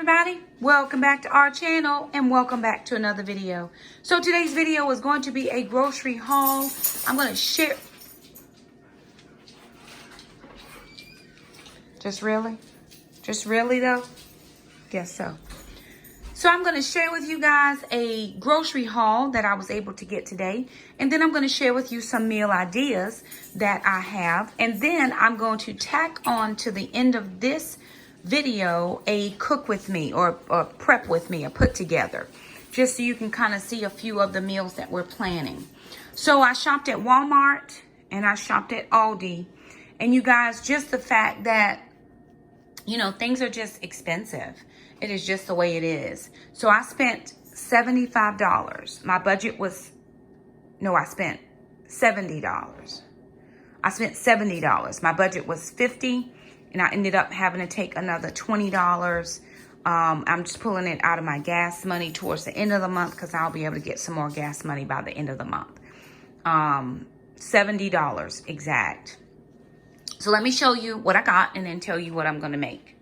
everybody, welcome back to our channel and welcome back to another video. So today's video is going to be a grocery haul. I'm going to share. Just really though? Guess so. So I'm going to share with you guys a grocery haul that I was able to get today. And then I'm going to share with you some meal ideas that I have. And then I'm going to tack on to the end of this video a cook with me or prep with me, or put together, just so you can kind of see a few of the meals that we're planning. So I shopped at Walmart and I shopped at Aldi. And you guys, just the fact that, you know, things are just expensive. It is just the way it is. So I spent $75. My budget was, no, I spent $70. I spent $70. My budget was $50, and I ended up having to take another $20. I'm just pulling it out of my gas money towards the end of the month because I'll be able to get some more gas money by the end of the month. $70 exact. So let me show you what I got and then tell you what I'm going to make.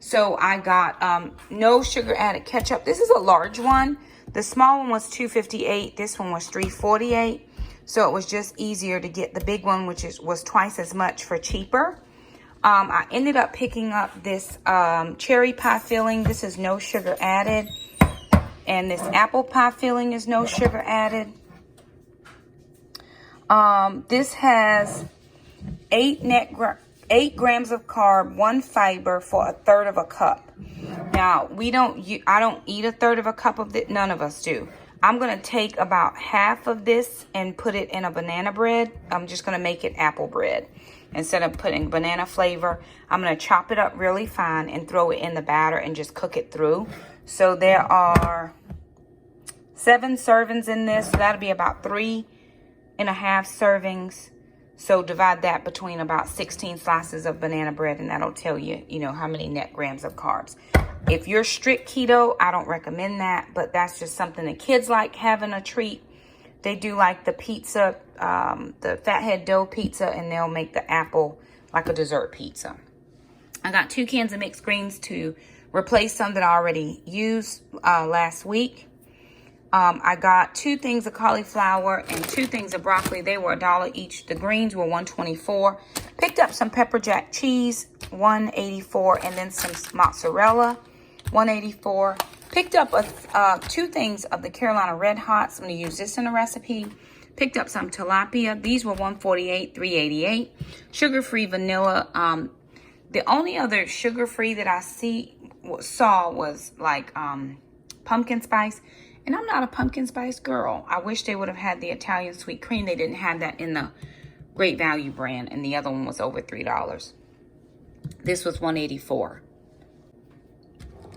So I got no sugar added ketchup. This is a large one. The small one was $2.58. This one was $3.48. So it was just easier to get the big one, which was twice as much for cheaper. I ended up picking up this cherry pie filling. This is no sugar added. And this apple pie filling is no sugar added. This has 8 grams of carb, 1 fiber for 1/3 of a cup. Now, I don't eat 1/3 of a cup of it. None of us do. I'm going to take about half of this and put it in a banana bread. I'm just going to make it apple bread. Instead of putting banana flavor, I'm going to chop it up really fine and throw it in the batter and just cook it through. So there are 7 servings in this. So that'll be about 3.5 servings. So divide that between about 16 slices of banana bread, and that'll tell you, you know, how many net grams of carbs. If you're strict keto, I don't recommend that, but that's just something the kids like having a treat. They do like the pizza, the fathead dough pizza, and they'll make the apple like a dessert pizza. I got 2 cans of mixed greens to replace some that I already used last week. I got 2 things of cauliflower and 2 things of broccoli. They were $1 each. The greens were $1.24. Picked up some pepper jack cheese, $1.84, and then some mozzarella, $1.84. Picked up 2 things of the Carolina Red Hots. I'm going to use this in the recipe. Picked up some tilapia. These were $1.48, $3.88. Sugar-free vanilla. The only other sugar-free that I saw was like pumpkin spice. And I'm not a pumpkin spice girl. I wish they would have had the Italian sweet cream. They didn't have that in the Great Value brand. And the other one was over $3. This was $1.84.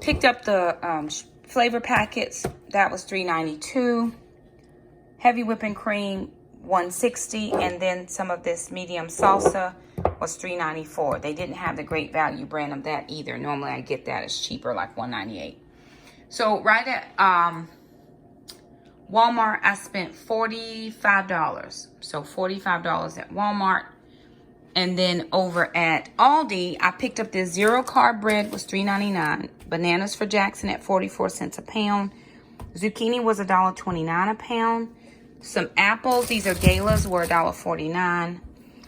Picked up the flavor packets. That was $3.92. Heavy whipping cream, $1.60. And then some of this medium salsa was $3.94. They didn't have the Great Value brand of that either. Normally I get that. It's cheaper, like $1.98. So right at Walmart, I spent $45. So $45 at Walmart. And then over at Aldi, I picked up this 0 carb bread, was $3.99. Bananas for Jackson at 44 cents a pound. Zucchini was $1.29 a pound. Some apples, these are galas, were $1.49.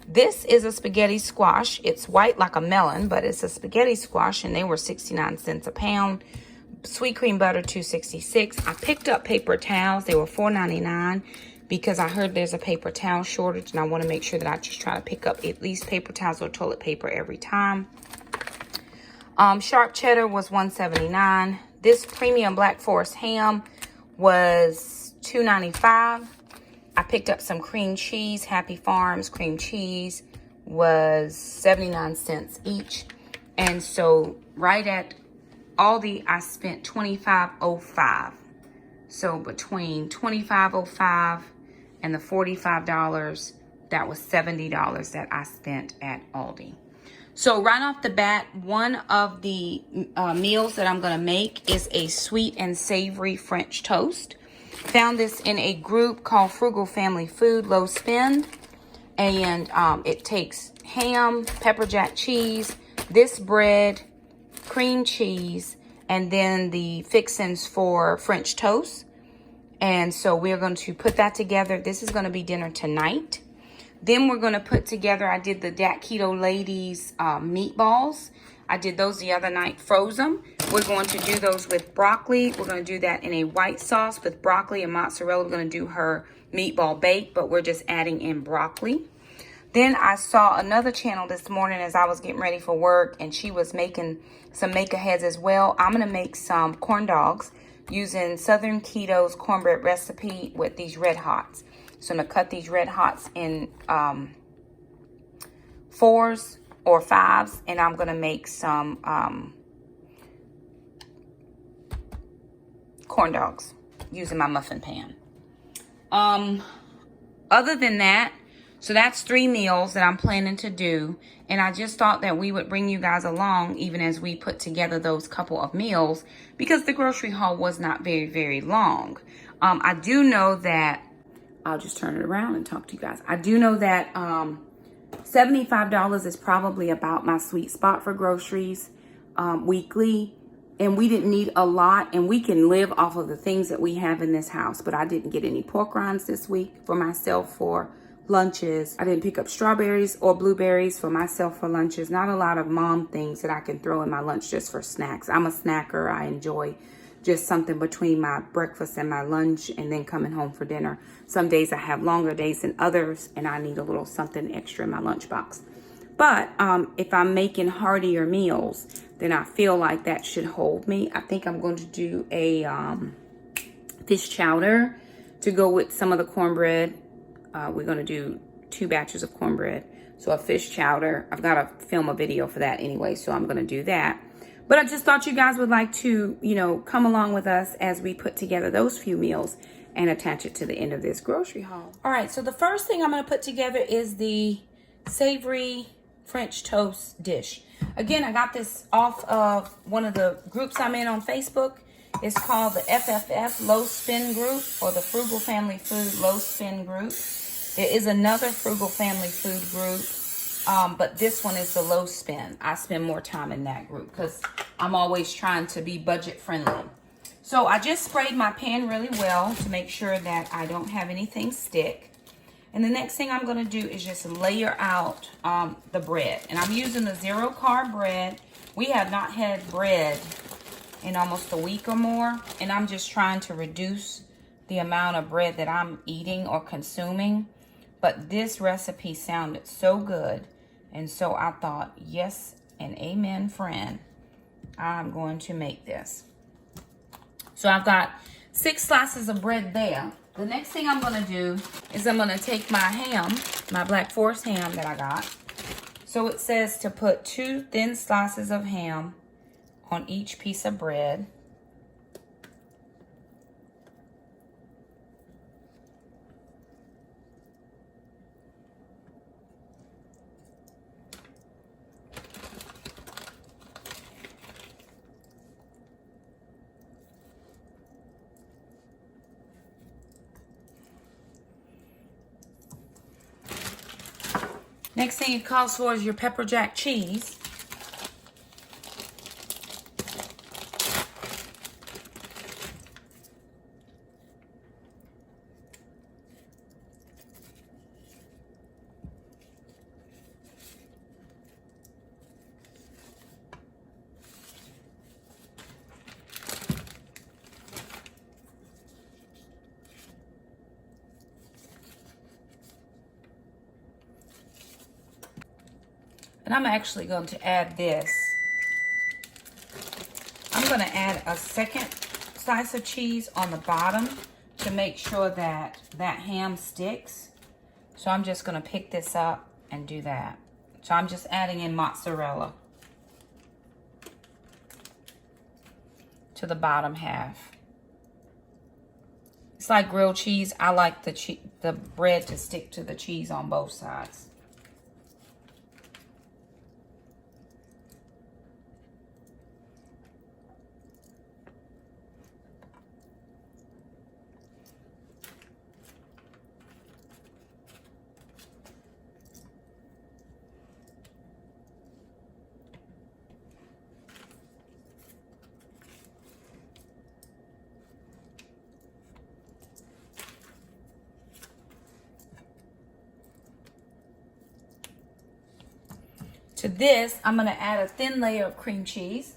This is a spaghetti squash. It's white like a melon, but it's a spaghetti squash, and they were 69 cents a pound. Sweet cream butter, $2.66. I picked up paper towels. They were $4.99 because I heard there's a paper towel shortage, and I want to make sure that I just try to pick up at least paper towels or toilet paper every time. Sharp cheddar was $1.79. This premium Black Forest ham was $2.95. I picked up some cream cheese. Happy Farms cream cheese was 79 cents each. And so right at Aldi, I spent $25.05. So between $25.05 and the $45, that was $70 that I spent at Aldi. So right off the bat, one of the meals that I'm going to make is a sweet and savory French toast. Found this in a group called Frugal Family Food, Low Spend. And it takes ham, pepper jack cheese, this bread, cream cheese, and then the fixings for French toast. And so we're going to put that together. This is going to be dinner tonight. Then we're going to put together, I did the Dat Keto Ladies meatballs. I did those the other night, froze them. We're going to do those with broccoli. We're going to do that in a white sauce with broccoli and mozzarella. We're going to do her meatball bake, but we're just adding in broccoli. Then I saw another channel this morning as I was getting ready for work, and she was making some make-aheads as well. I'm going to make some corn dogs using Southern Keto's cornbread recipe with these Red Hots. So I'm going to cut these Red Hots in 4s or 5s, and I'm going to make some corn dogs using my muffin pan. Other than that, so that's 3 meals that I'm planning to do. And I just thought that we would bring you guys along even as we put together those couple of meals, because the grocery haul was not very, very long. I do know that, I'll just turn it around and talk to you guys. I do know that $75 is probably about my sweet spot for groceries weekly. And we didn't need a lot, and we can live off of the things that we have in this house. But I didn't get any pork rinds this week for myself for lunches. I didn't pick up strawberries or blueberries for myself for lunches. Not a lot of mom things that I can throw in my lunch just for snacks. I'm a snacker. I enjoy just something between my breakfast and my lunch and then coming home for dinner. Some days I have longer days than others, and I need a little something extra in my lunchbox. But if I'm making heartier meals, then I feel like that should hold me. I think I'm going to do a fish chowder to go with some of the cornbread. We're going to do 2 batches of cornbread. So a fish chowder. I've got to film a video for that anyway, so I'm going to do that. But I just thought you guys would like to, you know, come along with us as we put together those few meals and attach it to the end of this grocery haul. All right, so the first thing I'm going to put together is the savory French toast dish. Again, I got this off of one of the groups I'm in on Facebook. It's called the FFF Low Spin Group, or the Frugal Family Food Low Spin Group. There is another Frugal Family Food group, but this one is the low spin. I spend more time in that group because I'm always trying to be budget friendly. So I just sprayed my pan really well to make sure that I don't have anything stick. And the next thing I'm going to do is just layer out the bread. And I'm using the 0 carb bread. We have not had bread in almost a week or more. And I'm just trying to reduce the amount of bread that I'm eating or consuming. But this recipe sounded so good. And so I thought, yes and amen, friend. I'm going to make this. So I've got 6 slices of bread there. The next thing I'm going to do is I'm going to take my ham, my Black Forest ham that I got. So it says to put 2 thin slices of ham on each piece of bread. Next thing it calls for is your pepper jack cheese. And I'm actually going to add this. I'm going to add a second slice of cheese on the bottom to make sure that that ham sticks. So I'm just going to pick this up and do that. So I'm just adding in mozzarella to the bottom half. It's like grilled cheese. I like the bread to stick to the cheese on both sides. To this, I'm going to add a thin layer of cream cheese.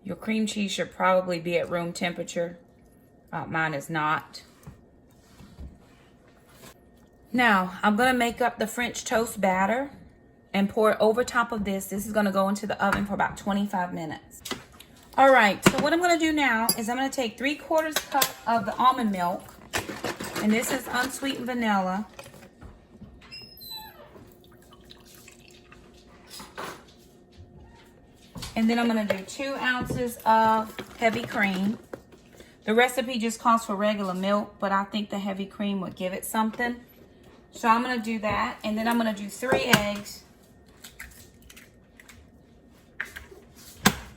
Your cream cheese should probably be at room temperature. Mine is not. Now, I'm going to make up the French toast batter and pour it over top of this. This is going to go into the oven for about 25 minutes. All right, so what I'm going to do now is I'm going to take 3/4 cup of the almond milk, and this is unsweetened vanilla. And then I'm going to do 2 ounces of heavy cream. The recipe just calls for regular milk, but I think the heavy cream would give it something. So I'm going to do that. And then I'm going to do 3 eggs.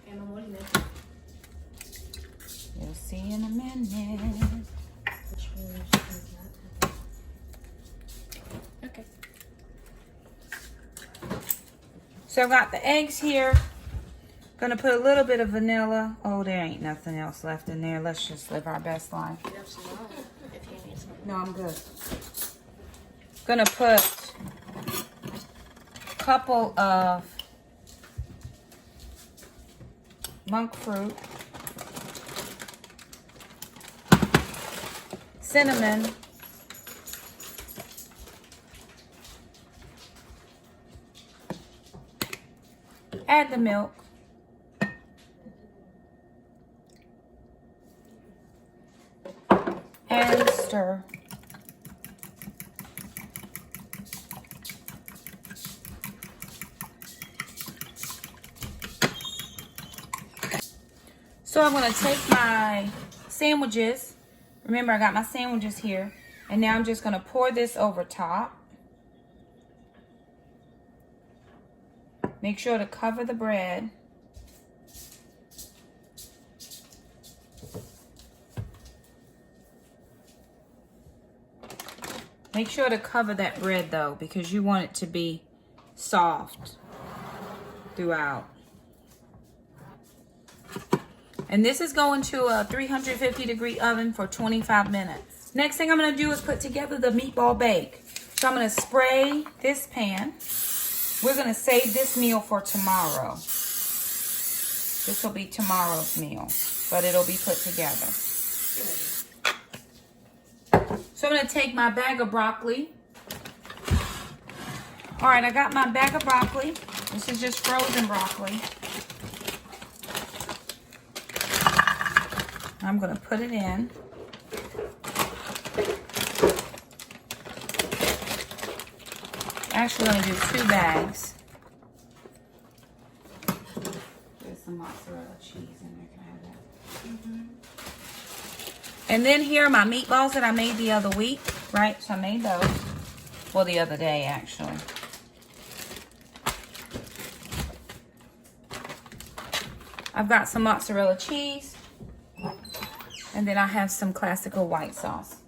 Emma, what do you make? You'll see in a minute. Okay. So I've got the eggs here. Gonna put a little bit of vanilla. Oh, there ain't nothing else left in there. Let's just live our best life. If you need some. No, I'm good. Gonna put a couple of monk fruit, cinnamon, add the milk, and stir. So I'm going to take my sandwiches. Remember, I got my sandwiches here. And now I'm just going to pour this over top. Make sure to cover the bread. Make sure to cover that bread though, because you want it to be soft throughout. And this is going to a 350-degree oven for 25 minutes. Next thing I'm going to do is put together the meatball bake. So I'm going to spray this pan. We're going to save this meal for tomorrow. This will be tomorrow's meal, but it'll be put together. So I'm going to take my bag of broccoli. All right, I got my bag of broccoli. This is just frozen broccoli. I'm going to put it in. Actually, I'm going to do 2 bags. There's some mozzarella cheese in there. Can I have that? Mm-hmm. And then here are my meatballs that I made the other week, right? So I made those. Well, the other day, actually. I've got some mozzarella cheese. And then I have some classical white sauce.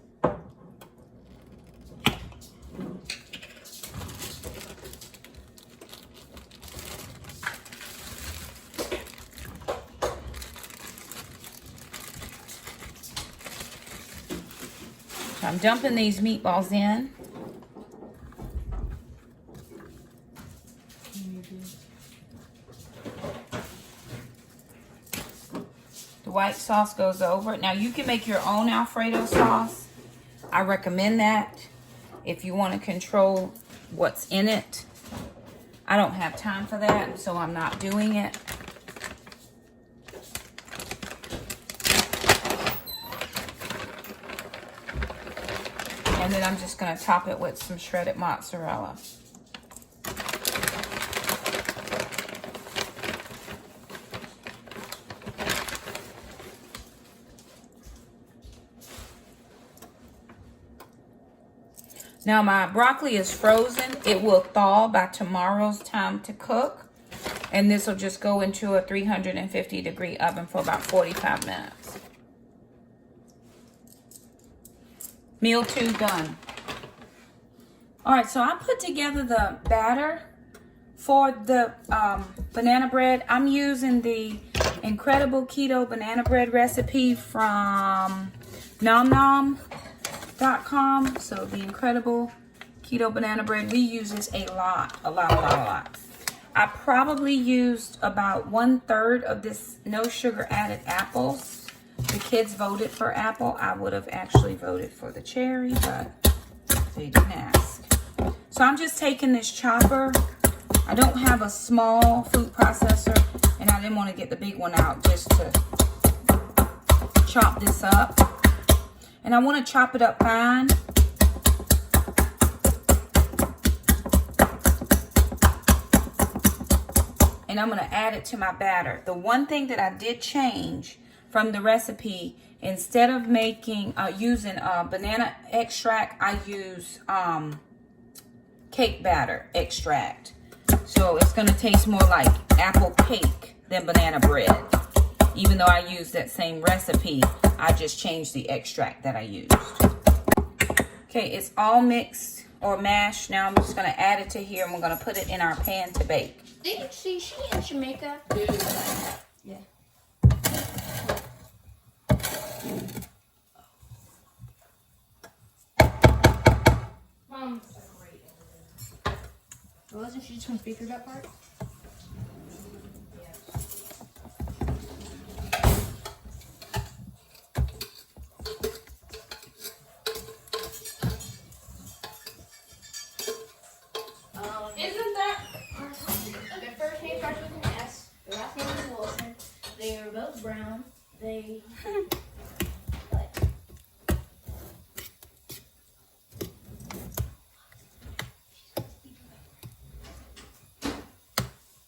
So I'm dumping these meatballs in. The white sauce goes over it. Now you can make your own Alfredo sauce. I recommend that if you want to control what's in it. I don't have time for that, so I'm not doing it. And then I'm just going to top it with some shredded mozzarella. Now my broccoli is frozen. It will thaw by tomorrow's time to cook. And this will just go into a 350-degree oven for about 45 minutes. Meal 2 done. All right, so I put together the batter for the banana bread, I'm using the Incredible Keto Banana Bread recipe from nomnom.com. So the Incredible Keto Banana Bread, we use this a lot. I probably used about 1/3 of this no sugar added apples. The kids voted for apple. I would have actually voted for the cherry, but they didn't ask. So I'm just taking this chopper. I don't have a small food processor, and I didn't want to get the big one out just to chop this up. And I want to chop it up fine. And I'm going to add it to my batter. The one thing that I did change from the recipe, instead of using banana extract, I use cake batter extract. So it's going to taste more like apple cake than banana bread. Even though I used that same recipe, I just changed the extract that I used. Okay, it's all mixed or mashed. Now I'm just going to add it to here, and we're going to put it in our pan to bake. Didn't she in Jamaica? Yeah. Mom. Wasn't she just going to speak through that part? Isn't that? Their first name starts with an S. Their last name is Wilson. They are both brown. They.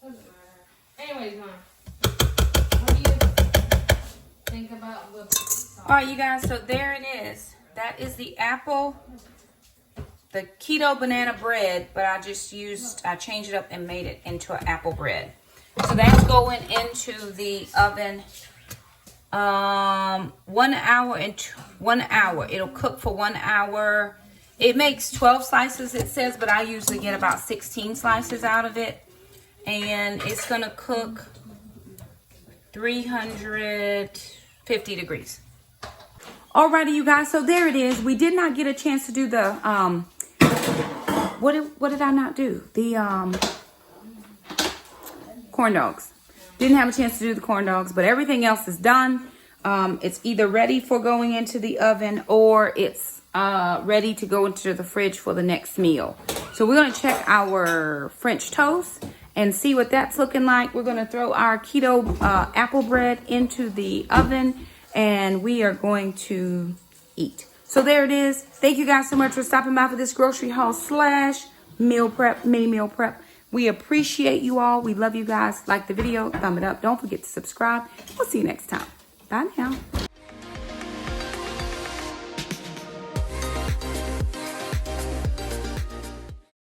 Doesn't matter. Anyways, Mom. What do you think about the All right, you guys, so there it is. That is the keto banana bread, but I changed it up and made it into an apple bread. So that's going into the oven 1 hour and 1 hour. It'll cook for 1 hour. It makes 12 slices, it says, but I usually get about 16 slices out of it. And it's going to cook 350 degrees. Alrighty, you guys, so there it is. We did not get a chance to do the, what did I not do? The corn dogs. Didn't have a chance to do the corn dogs, but everything else is done. It's either ready for going into the oven, or it's ready to go into the fridge for the next meal. So we're going to check our French toast and see what that's looking like. We're going to throw our keto apple bread into the oven, and we are going to eat. So there it is. Thank you guys so much for stopping by for this grocery haul / meal prep, mini meal prep. We appreciate you all. We love you guys. Like the video, thumb it up. Don't forget to subscribe. We'll see you next time. Bye now.